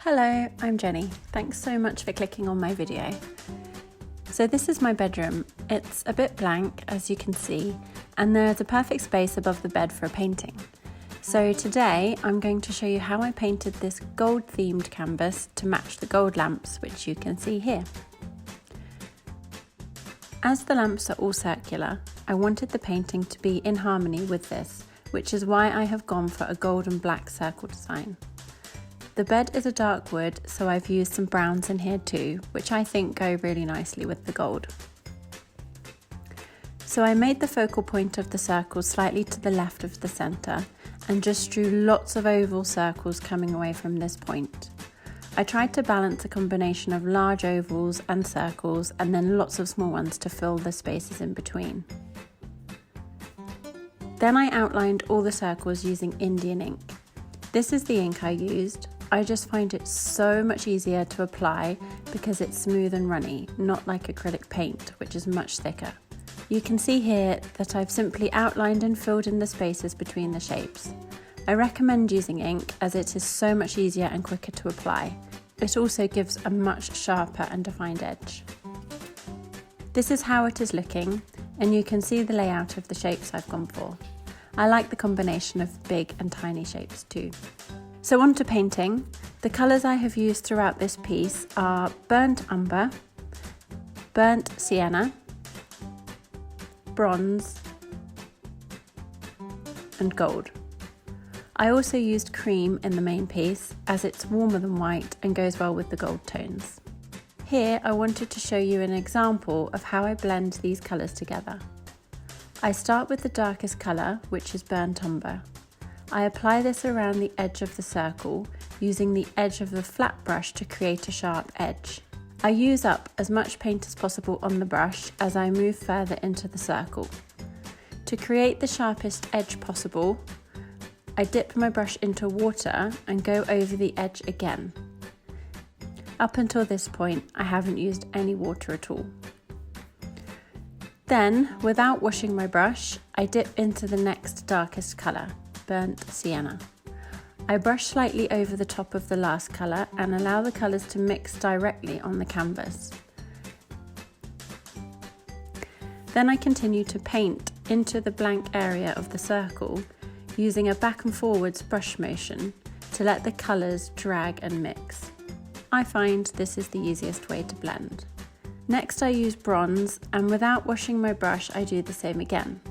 Hello, I'm Jenny. Thanks so much for clicking on my video. So this is my bedroom. It's a bit blank, as you can see, and there's a perfect space above the bed for a painting. So today I'm going to show you how I painted this gold themed canvas to match the gold lamps, which you can see here. As the lamps are all circular, I wanted the painting to be in harmony with this, which is why I have gone for a gold and black circle design. The bed is a dark wood, so I've used some browns in here too, which I think go really nicely with the gold. So I made the focal point of the circle slightly to the left of the centre and just drew lots of oval circles coming away from this point. I tried to balance a combination of large ovals and circles and then lots of small ones to fill the spaces in between. Then I outlined all the circles using Indian ink. This is the ink I used. I just find it so much easier to apply because it's smooth and runny, not like acrylic paint, which is much thicker. You can see here that I've simply outlined and filled in the spaces between the shapes. I recommend using ink as it is so much easier and quicker to apply. It also gives a much sharper and defined edge. This is how it is looking, and you can see the layout of the shapes I've gone for. I like the combination of big and tiny shapes too. So on to painting. The colours I have used throughout this piece are burnt umber, burnt sienna, bronze and gold. I also used cream in the main piece as it's warmer than white and goes well with the gold tones. Here I wanted to show you an example of how I blend these colours together. I start with the darkest colour, which is burnt umber. I apply this around the edge of the circle, using the edge of the flat brush to create a sharp edge. I use up as much paint as possible on the brush as I move further into the circle. To create the sharpest edge possible, I dip my brush into water and go over the edge again. Up until this point, I haven't used any water at all. Then, without washing my brush, I dip into the next darkest colour, burnt sienna. I brush slightly over the top of the last colour and allow the colours to mix directly on the canvas. Then I continue to paint into the blank area of the circle using a back and forwards brush motion to let the colours drag and mix. I find this is the easiest way to blend. Next I use bronze, and without washing my brush I do the same again.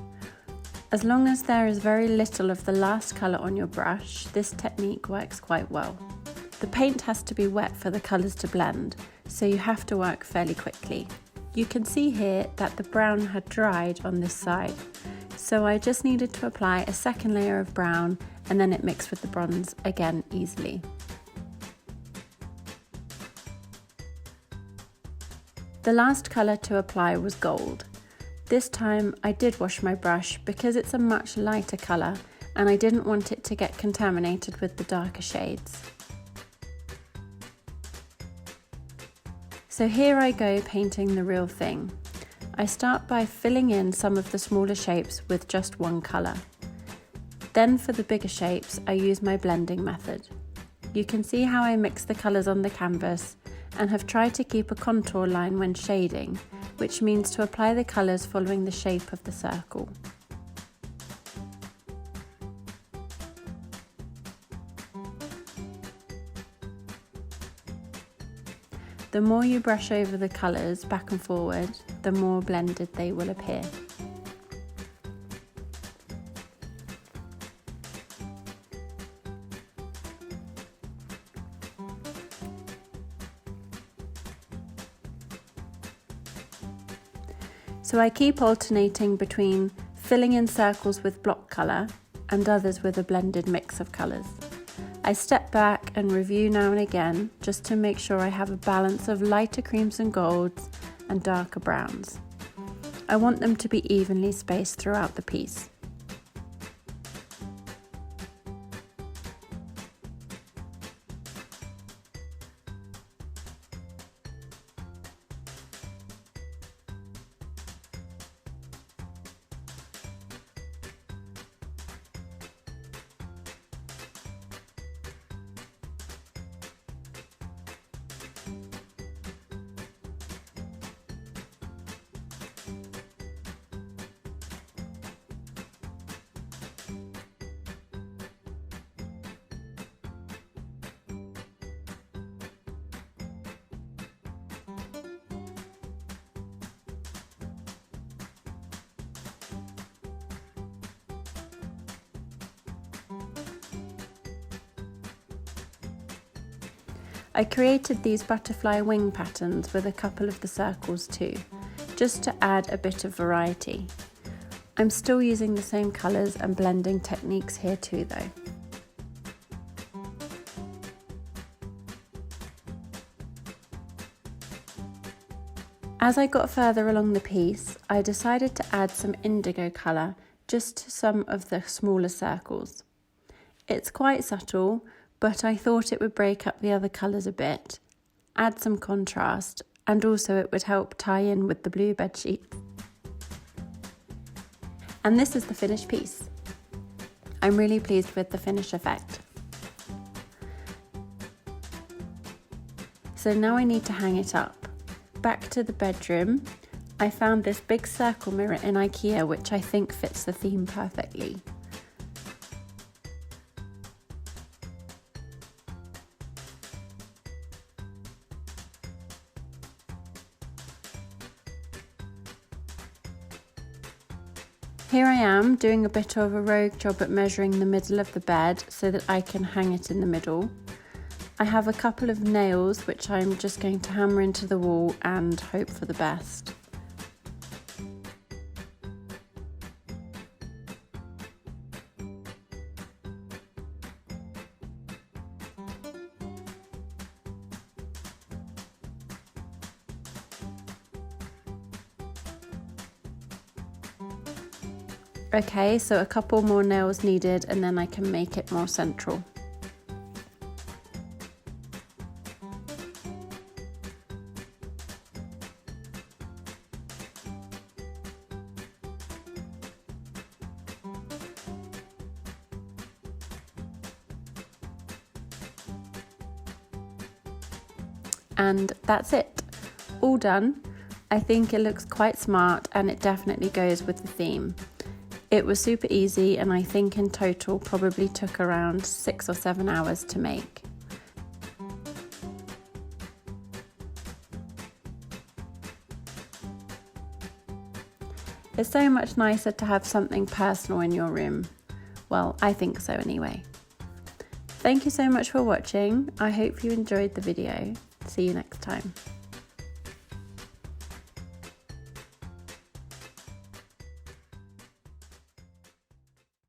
As long as there is very little of the last colour on your brush, this technique works quite well. The paint has to be wet for the colours to blend, so you have to work fairly quickly. You can see here that the brown had dried on this side, so I just needed to apply a second layer of brown and then it mixed with the bronze again easily. The last colour to apply was gold. This time I did wash my brush because it's a much lighter colour and I didn't want it to get contaminated with the darker shades. So here I go painting the real thing. I start by filling in some of the smaller shapes with just one colour. Then for the bigger shapes I use my blending method. You can see how I mix the colours on the canvas and have tried to keep a contour line when shading, which means to apply the colours following the shape of the circle. The more you brush over the colours back and forward, the more blended they will appear. So I keep alternating between filling in circles with block colour and others with a blended mix of colours. I step back and review now and again just to make sure I have a balance of lighter creams and golds and darker browns. I want them to be evenly spaced throughout the piece. I created these butterfly wing patterns with a couple of the circles too, just to add a bit of variety. I'm still using the same colours and blending techniques here too though. As I got further along the piece, I decided to add some indigo colour just to some of the smaller circles. It's quite subtle, but I thought it would break up the other colours a bit, add some contrast, and also it would help tie in with the blue bedsheet. And this is the finished piece. I'm really pleased with the finish effect. So now I need to hang it up. Back to the bedroom, I found this big circle mirror in IKEA which I think fits the theme perfectly. Here I am doing a bit of a rogue job at measuring the middle of the bed so that I can hang it in the middle. I have a couple of nails which I'm just going to hammer into the wall and hope for the best. Okay, so a couple more nails needed and then I can make it more central. And that's it, all done. I think it looks quite smart and it definitely goes with the theme. It was super easy and I think in total probably took around 6 or 7 hours to make. It's so much nicer to have something personal in your room. Well, I think so anyway. Thank you so much for watching. I hope you enjoyed the video. See you next time.